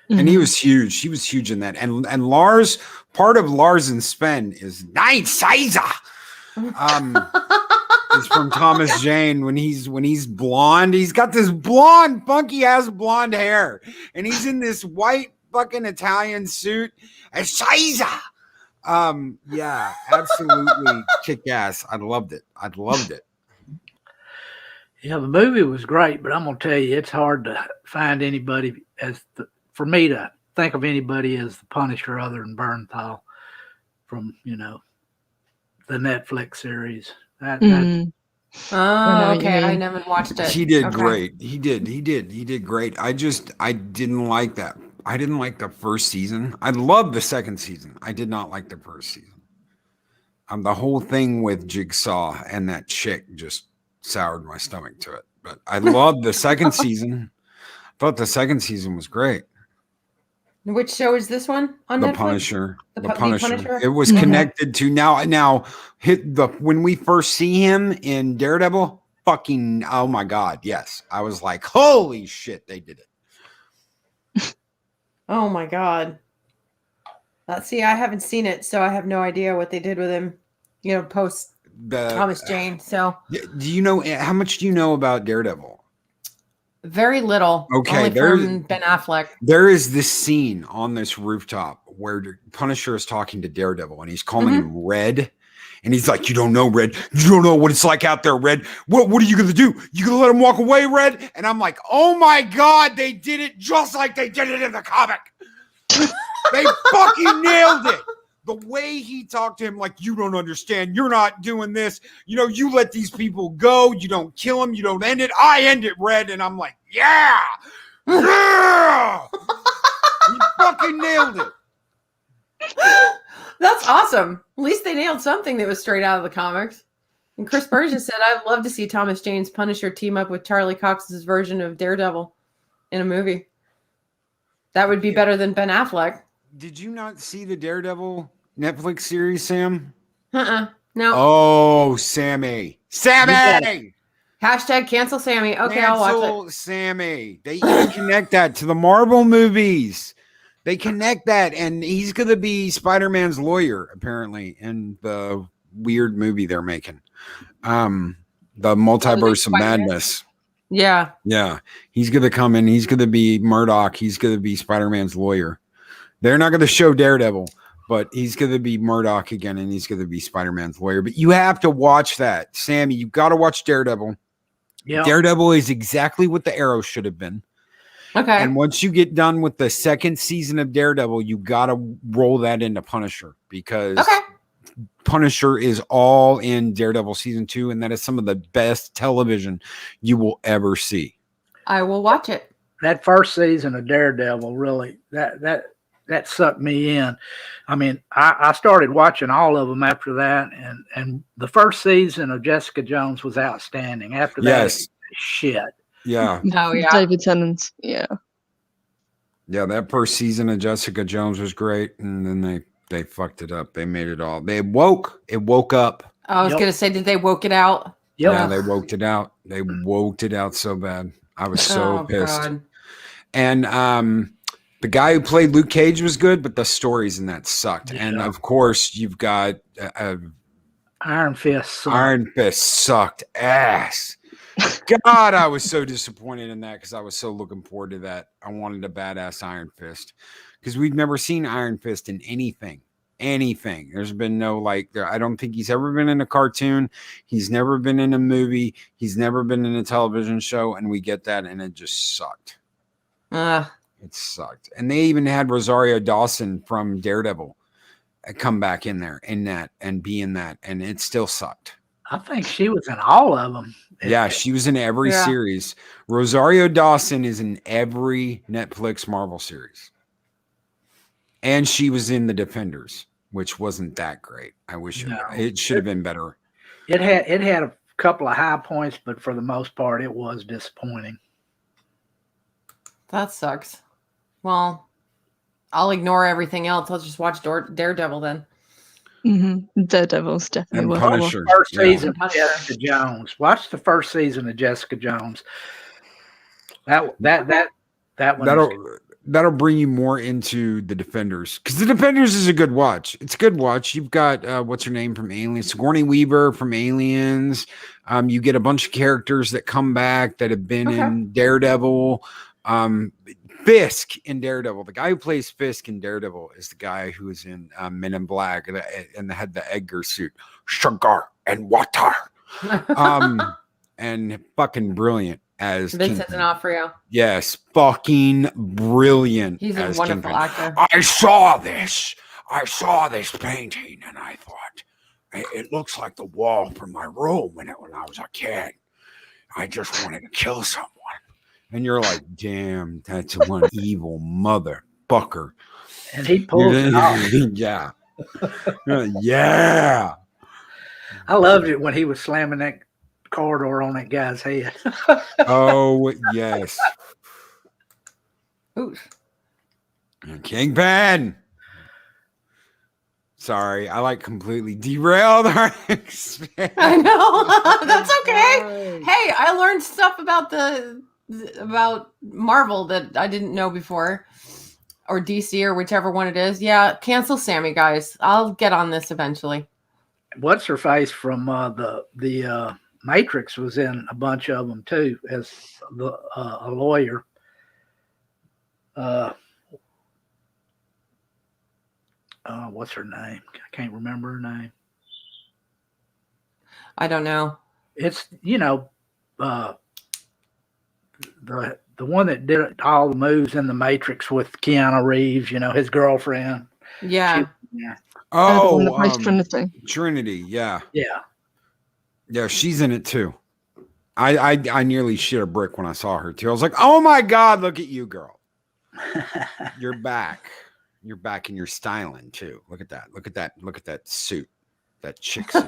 Mm-hmm. And he was huge. He was huge in that. And Lars, part of Lars and Sven is Nine Caesar. It's from Thomas Jane when he's blonde. He's got this blonde, funky ass blonde hair, and he's in this white fucking Italian suit. And Caesar. Yeah, absolutely kick ass. I loved it. Yeah, the movie was great, but I'm gonna tell you, it's hard to find anybody for me to think of anybody as the Punisher other than Bernthal from the Netflix series. Oh, okay. I never watched it. He did great. He did great. I didn't like that. I didn't like the first season. I loved the second season. I did not like the first season. The whole thing with Jigsaw and that chick just soured my stomach to it. But I loved the second season. I thought the second season was great. Which show is this one on The Netflix? Punisher. The Punisher. It was connected to now when we first see him in Daredevil, fucking oh my god, yes. I was like, holy shit, they did it. Oh my god. See, I haven't seen it, so I have no idea what they did with him, post Thomas Jane. So do you know how much do you know about Daredevil? Very little. Okay, only from Ben Affleck. There is this scene on this rooftop where Punisher is talking to Daredevil and he's calling him Red. And he's like, you don't know, Red. You don't know what it's like out there, Red. What are you going to do? You going to let him walk away, Red? And I'm like, oh my God, they did it just like they did it in the comic. They fucking nailed it. The way he talked to him, like, you don't understand. You're not doing this. You let these people go. You don't kill them. You don't end it. I end it, Red. And I'm like, yeah. Yeah. He fucking nailed it. That's awesome. At least they nailed something that was straight out of the comics. And Chris Burgess said, I'd love to see Thomas Jane's Punisher team up with Charlie Cox's version of Daredevil in a movie. That would be better than Ben Affleck. Did you not see the Daredevil Netflix series, Sam? No. Oh, Sammy. Hashtag cancel Sammy. Okay, I'll watch it. Sammy. They connect that to the Marvel movies. They connect that, and he's going to be Spider-Man's lawyer, apparently, in the weird movie they're making. The Multiverse of Madness. Yeah. Yeah. He's going to come in. He's going to be Murdoch. He's going to be Spider-Man's lawyer. They're not going to show Daredevil, but he's going to be Murdoch again, and he's going to be Spider-Man's lawyer. But you have to watch that. Sammy, you've got to watch Daredevil. Yep. Daredevil is exactly what the Arrow should have been. Okay. And once you get done with the second season of Daredevil, you got to roll that into Punisher, because Punisher is all in Daredevil season 2, and that is some of the best television you will ever see. I will watch it. That first season of Daredevil, really, that sucked me in. I mean, I started watching all of them after that, and the first season of Jessica Jones was outstanding. After that, shit. Yeah. Oh, yeah. David Tennant. Yeah. Yeah, that first season of Jessica Jones was great, and then they fucked it up. They made it all. It woke up. I was going to say, did they woke it out? Yep. Yeah, they woked it out. They woked it out so bad. I was so pissed. God. And the guy who played Luke Cage was good, but the stories in that sucked. Yeah. And of course, you've got Iron Fist. Iron Fist sucked ass. God, I was so disappointed in that because I was so looking forward to that. I wanted a badass Iron Fist because we've never seen Iron Fist in anything. There's been no I don't think he's ever been in a cartoon. He's never been in a movie. He's never been in a television show, and we get that, and it just sucked. It sucked. And they even had Rosario Dawson from Daredevil come back in there in that and be in that, and it still sucked. I think she was in all of them. Yeah, she was in every series. Rosario Dawson is in every Netflix Marvel series. And she was in The Defenders, which wasn't that great. I wish it should have been better. It had a couple of high points, but for the most part, it was disappointing. That sucks. Well, I'll ignore everything else. I'll just watch Daredevil then. Mm-hmm. Daredevil's definitely worth Punisher. First season of Jessica Jones. Watch the first season of Jessica Jones. That one. That'll bring you more into The Defenders because The Defenders is a good watch. It's a good watch. You've got what's her name from Aliens, Sigourney Weaver from Aliens. You get a bunch of characters that come back that have been in Daredevil. Fisk in Daredevil. The guy who plays Fisk in Daredevil is the guy who is in Men in Black and had the Edgar suit, sugar and water, and fucking brilliant as Vincent D'Onofrio. Yes, fucking brilliant. He's a wonderful actor. I saw this painting, and I thought it looks like the wall from my room when I was a kid. I just wanted to kill someone. And you're like, damn, that's one evil motherfucker. And he pulled it off. Yeah. Yeah. I loved it when he was slamming that corridor on that guy's head. Oh, yes. Oof. Kingpin. Sorry, I completely derailed our I know. That's okay. Hey, I learned stuff about Marvel that I didn't know before, or DC, or whichever one it is. Yeah, cancel Sammy, guys. I'll get on this eventually. What's her face from the Matrix was in a bunch of them too as a lawyer. What's her name? I can't remember her name. I don't know. It's the one that did all the moves in the Matrix with Keanu Reeves, his girlfriend. Yeah. Trinity. Yeah. Yeah. Yeah, she's in it too. I nearly shit a brick when I saw her too. I was like, oh my God, look at you, girl. You're back. You're back and you're styling too. Look at that. Look at that. Look at that suit. That chick suit.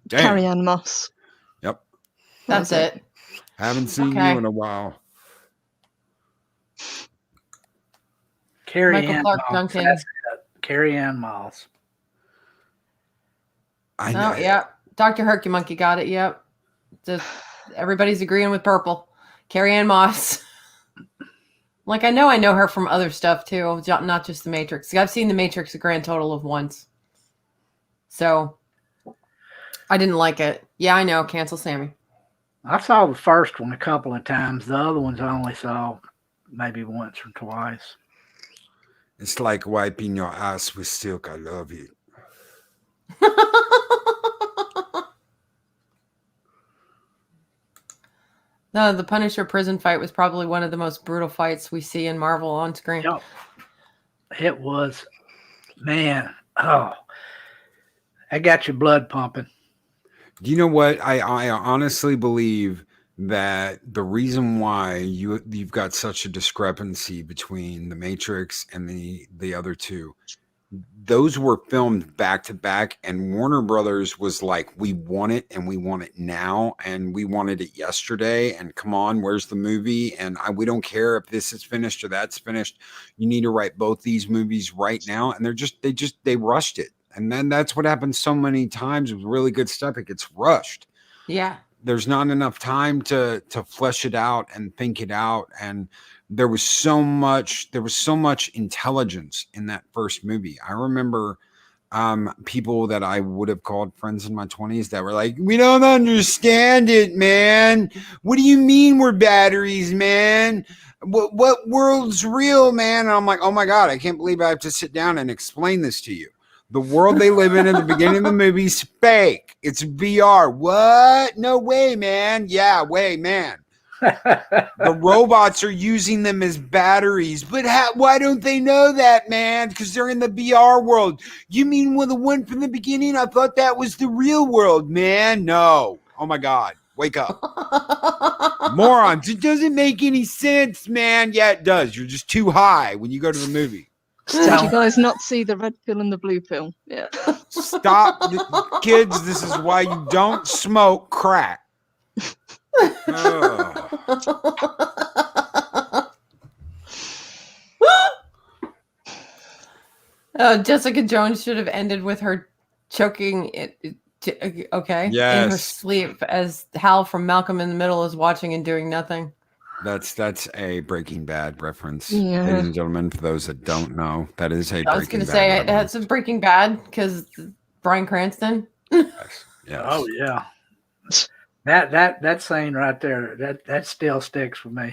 Carrie-Anne Moss. Yep. That's it. Haven't seen you in a while. Carrie-Anne Clark Moss. Duncan. Carrie-Anne Moss. I know. Yeah. Dr. Hercumonkey got it. Yep. Everybody's agreeing with purple. Carrie-Anne Moss. I know her from other stuff too, not just The Matrix. I've seen The Matrix a grand total of once. So I didn't like it. Yeah, I know. Cancel Sammy. I saw the first one a couple of times. The other ones I only saw maybe once or twice. It's like wiping your ass with silk. I love it. No, the Punisher prison fight was probably one of the most brutal fights we see in Marvel on screen. Yep. It was, man. Oh, that got your blood pumping. Do you know what? I honestly believe that the reason why you've got such a discrepancy between The Matrix and the other two, those were filmed back to back, and Warner Brothers was like, we want it and we want it now and we wanted it yesterday, and come on, where's the movie? And we don't care if this is finished or that's finished. You need to write both these movies right now. And they rushed it. And then that's what happens so many times with really good stuff. It gets rushed. Yeah. There's not enough time to flesh it out and think it out. And there was so much intelligence in that first movie. I remember people that I would have called friends in my 20s that were like, we don't understand it, man. What do you mean we're batteries, man? What world's real, man? And I'm like, oh my God, I can't believe I have to sit down and explain this to you. The world they live in at the beginning of the movie is fake. It's VR. What? No way, man. Yeah, way, man. The robots are using them as batteries, but why don't they know that, man? Because they're in the VR world. You mean the one from the beginning? I thought that was the real world, man. No. Oh my God. Wake up. Morons. It doesn't make any sense, man. Yeah, it does. You're just too high when you go to the movie. Did you guys not see the red pill and the blue pill? Yeah. Stop. Kids, this is why you don't smoke crack. Jessica Jones should have ended with her choking in her sleep as Hal from Malcolm in the Middle is watching and doing nothing. That's a Breaking Bad reference, yeah. Ladies and gentlemen. For those that don't know, that is a. I was going to say it's a Breaking Bad because Bryan Cranston. Yes. Oh yeah, that scene right there that still sticks with me.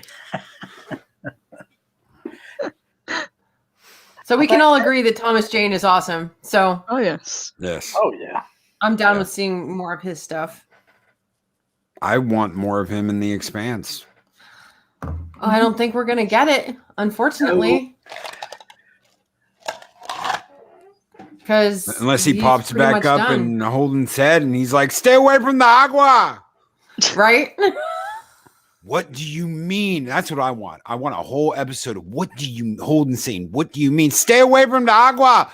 So we can all agree that Thomas Jane is awesome. So yes. Oh yeah, I'm down with seeing more of his stuff. I want more of him in The Expanse. I don't think we're going to get it, unfortunately. Because unless he pops back up and Holden's head and he's like, stay away from the agua. Right? What do you mean? That's what I want. I want a whole episode of Holden saying, what do you mean? Stay away from the agua.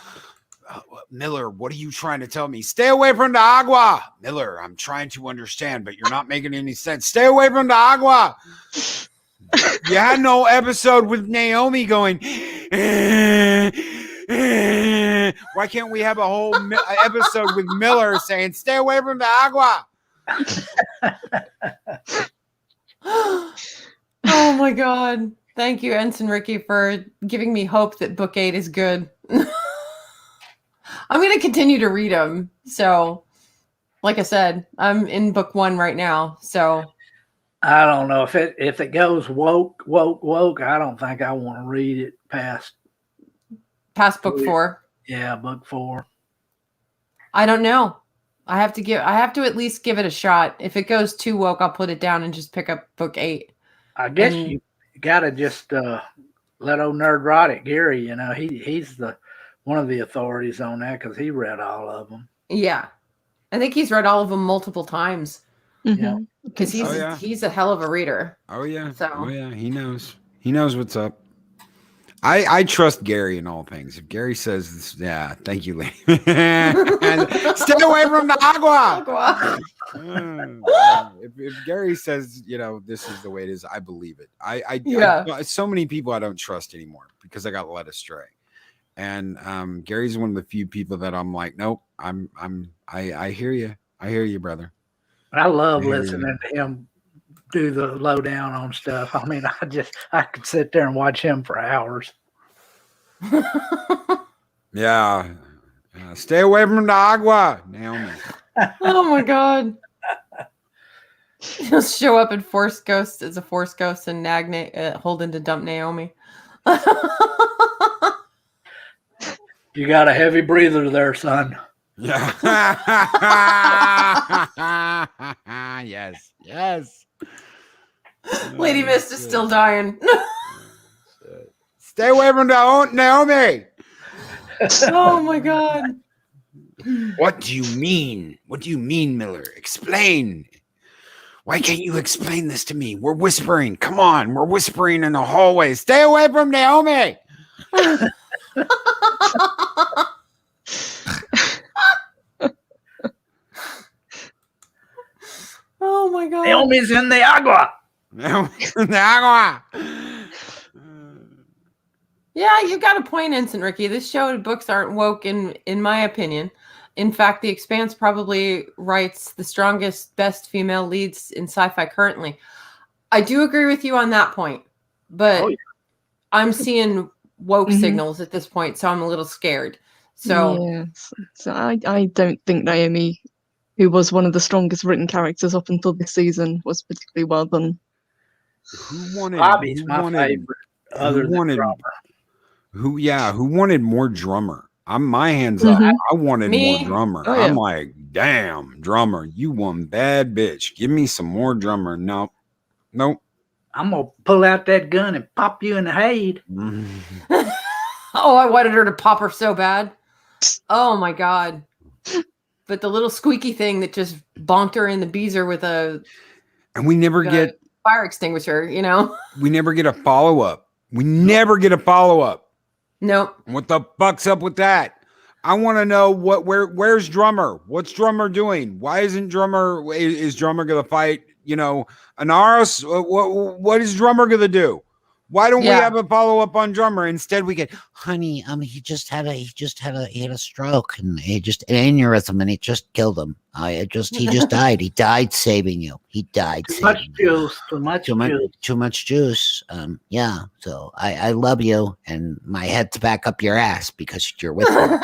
Miller, what are you trying to tell me? Stay away from the agua. Miller, I'm trying to understand, but you're not making any sense. Stay away from the agua. You had no episode with Naomi going, why can't we have a whole episode with Miller saying, stay away from the agua? Oh my God. Thank you, Ensign Ricky, for giving me hope that book 8 is good. I'm going to continue to read them. So, like I said, I'm in book 1 right now. So I don't know if it goes woke. I don't think I want to read it past book 4. Yeah, book 4. I don't know. I have to at least give it a shot. If it goes too woke, I'll put it down and just pick up book 8. I guess you gotta just let old nerd rot it, Gary. You know, he's one of the authorities on that because he read all of them. Yeah, I think he's read all of them multiple times. Mm-hmm. Yeah, because he's a hell of a reader. Oh yeah. So. Oh yeah. He knows what's up. I trust Gary in all things. If Gary says this, yeah, thank you, lady. Stay away from the agua. If Gary says, this is the way it is, I believe it. I so many people I don't trust anymore because I got led astray. And Gary's one of the few people that I'm like, nope, I hear you. I hear you, brother. I love listening to him do the lowdown on stuff. I mean, I could sit there and watch him for hours. Yeah. Stay away from the agua, Naomi. Oh my God. He'll show up in Force Ghost as a Force Ghost and nag Holden to dump Naomi. You got a heavy breather there, son. Yeah. Yes. Lady Mist is still dying. Stay away from Naomi. Oh my God. What do you mean? What do you mean, Miller? Explain. Why can't you explain this to me? We're whispering. Come on. We're whispering in the hallway. Stay away from Naomi. Oh my God. Naomi's in the agua. Naomi's in the agua. Yeah, you got a point, Ensign Ricky. This show and books aren't woke in my opinion. In fact, The Expanse probably writes the strongest, best female leads in sci-fi currently. I do agree with you on that point, but I'm seeing woke signals at this point, so I'm a little scared. So, yes. So I don't think Naomi, who was one of the strongest written characters up until this season, was particularly well done. Who wanted? Bobby's my favorite. Other than Drummer. Who wanted more Drummer? I'm my hands up. I wanted more Drummer. Oh, yeah. I'm like, damn, Drummer, you one bad bitch. Give me some more Drummer. Nope. I'm gonna pull out that gun and pop you in the head. Oh, I wanted her to pop her so bad. Oh my god! But the little squeaky thing that just bonked her in the beezer with and we never get fire extinguisher. You know, we never get a follow up. Nope. What the fuck's up with that? I want to know where's Drummer? What's Drummer doing? Why isn't Drummer? Is Drummer gonna fight? You know, Anaris? What is Drummer gonna do? Why don't we have a follow up on Drummer? Instead, we get, honey, he had a stroke and he just an aneurysm and it just killed him. He just died. He died saving you. He died. Too much juice. Too much juice. Yeah. So I love you, and my head's back up your ass because you're with me.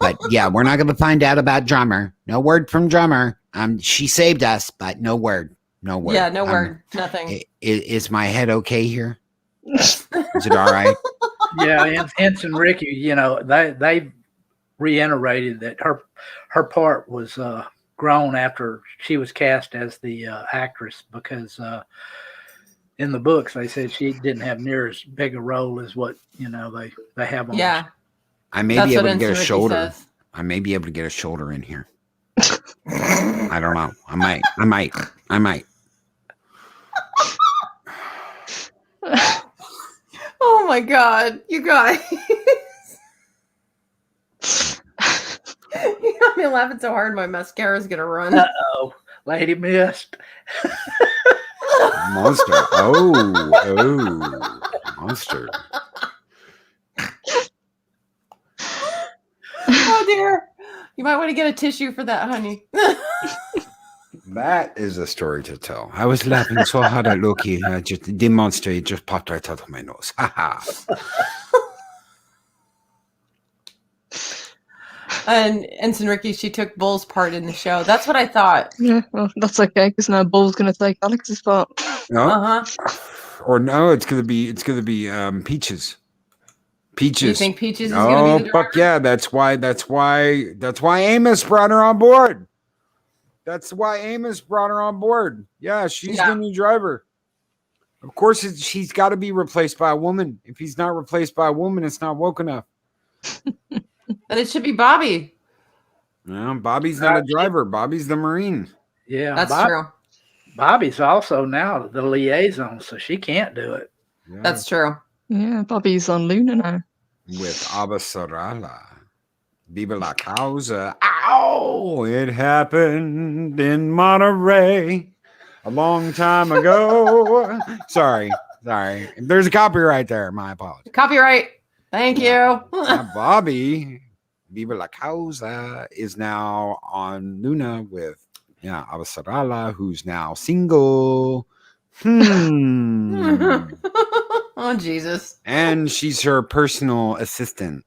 But yeah, we're not going to find out about Drummer. No word from Drummer. She saved us, but no word. No word. Yeah, no word. Nothing. Is my head okay here? Is it all right? Yeah, Ensign Ricky, you know, they reiterated that her part was grown after she was cast as the actress, because in the books they said she didn't have near as big a role as what, you know, they have on. Yeah. I may be able to get a shoulder. I may be able to get a shoulder in here. I don't know. I might. Oh my god, you guys. You got me laughing so hard my mascara's gonna run. Uh-oh. Lady missed. Monster. Oh, monster. Oh dear. You might want to get a tissue for that, honey. That is a story to tell. I was laughing so hard at Loki. The monster just popped right out of my nose. And Ensign Ricky, she took Bull's part in the show. That's what I thought. Yeah, well, that's okay, because now Bull's going to take Alex's part. No? Or no, it's gonna be Peaches. Peaches. You think Peaches is gonna be the driver? Fuck yeah! That's why Amos brought her on board. Yeah, she's the new driver. Of course, she's got to be replaced by a woman. If he's not replaced by a woman, it's not woke enough. Then it should be Bobby. No, Bobby's not a driver. Bobby's the Marine. Yeah, that's true. Bobby's also now the liaison, so she can't do it. Yeah. That's true. Yeah, Bobby's on Luna now. With Abasarala. Viva la causa. Ow! It happened in Monterey a long time ago. Sorry. There's a copyright there. My apologies. Copyright. Thank you. Bobby, Viva la causa, is now on Luna with Abasarala, who's now single. Oh, Jesus. And she's her personal assistant.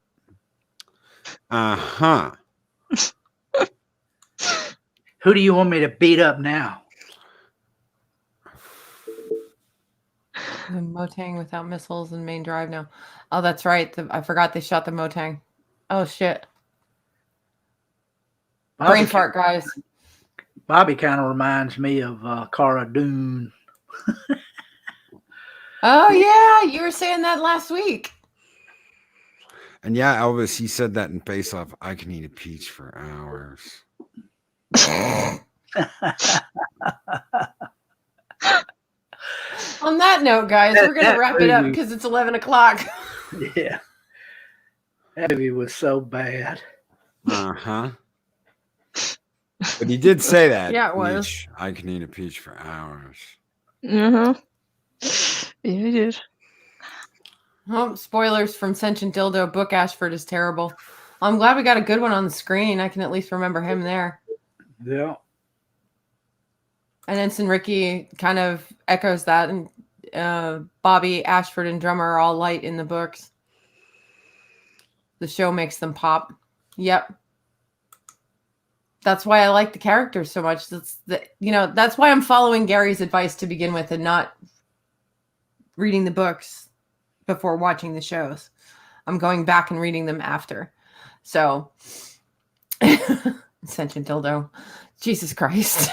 Who do you want me to beat up now? The Motang without missiles and main drive now. Oh, that's right. I forgot they shot the Motang. Oh, shit. Brain fart, guys. Bobby kind of reminds me of Cara Dune. Oh, yeah. You were saying that last week. And yeah, Elvis, he said that in Face Off. I can eat a peach for hours. On that note, guys, we're going to wrap it up because it's 11 o'clock. Yeah. That movie was so bad. But he did say that. Yeah, it was. I can eat a peach for hours. Yeah, he did. Oh, spoilers from Sentient Dildo. Book Ashford is terrible. I'm glad we got a good one on the screen. I can at least remember him there. Yeah. And Ensign Ricky kind of echoes that. And Bobby, Ashford, and Drummer are all light in the books. The show makes them pop. Yep. That's why I like the characters so much. That's why I'm following Gary's advice to begin with and not reading the books before watching the shows. I'm going back and reading them after. So, Sentient Dildo. Jesus Christ.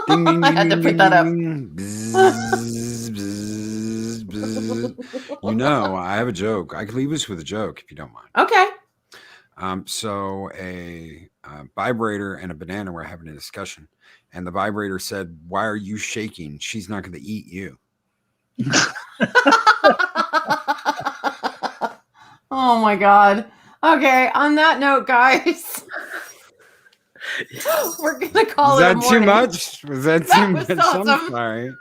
Ding, ding, I had to put that up. Bzz, bzz, bzz. I have a joke. I could leave us with a joke if you don't mind. Okay. So a vibrator and a banana were having a discussion, and the vibrator said, "Why are you shaking? She's not going to eat you." Oh my God. Okay. On that note, guys, we're gonna call it. Was that too much? Was that too much? Awesome. I'm sorry.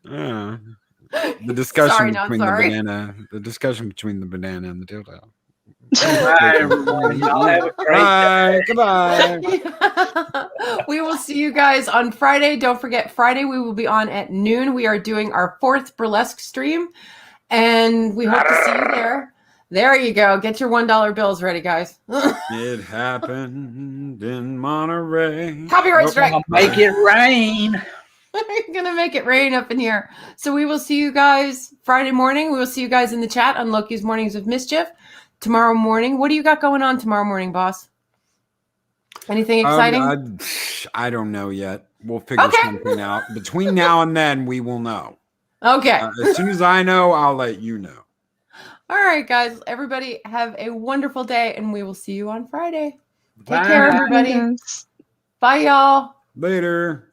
The discussion the discussion between the banana and the dildo. Bye, everyone. Y'all have a great day. Goodbye. We will see you guys on Friday. Don't forget, Friday we will be on at noon. We are doing our 4th burlesque stream, and we hope to see you there. There you go. Get your $1 bills ready, guys. It happened in Monterey. Copyright strike. Make it rain. We're going to make it rain up in here. So we will see you guys Friday morning. We will see you guys in the chat on Loki's Mornings of Mischief. Tomorrow morning. What do you got going on tomorrow morning, boss? Anything exciting? I don't know yet. We'll figure something out. Between now and then, we will know. Okay. As soon as I know, I'll let you know. All right, guys. Everybody have a wonderful day, and we will see you on Friday. Take Bye. care, everybody. Bye, y'all. Later.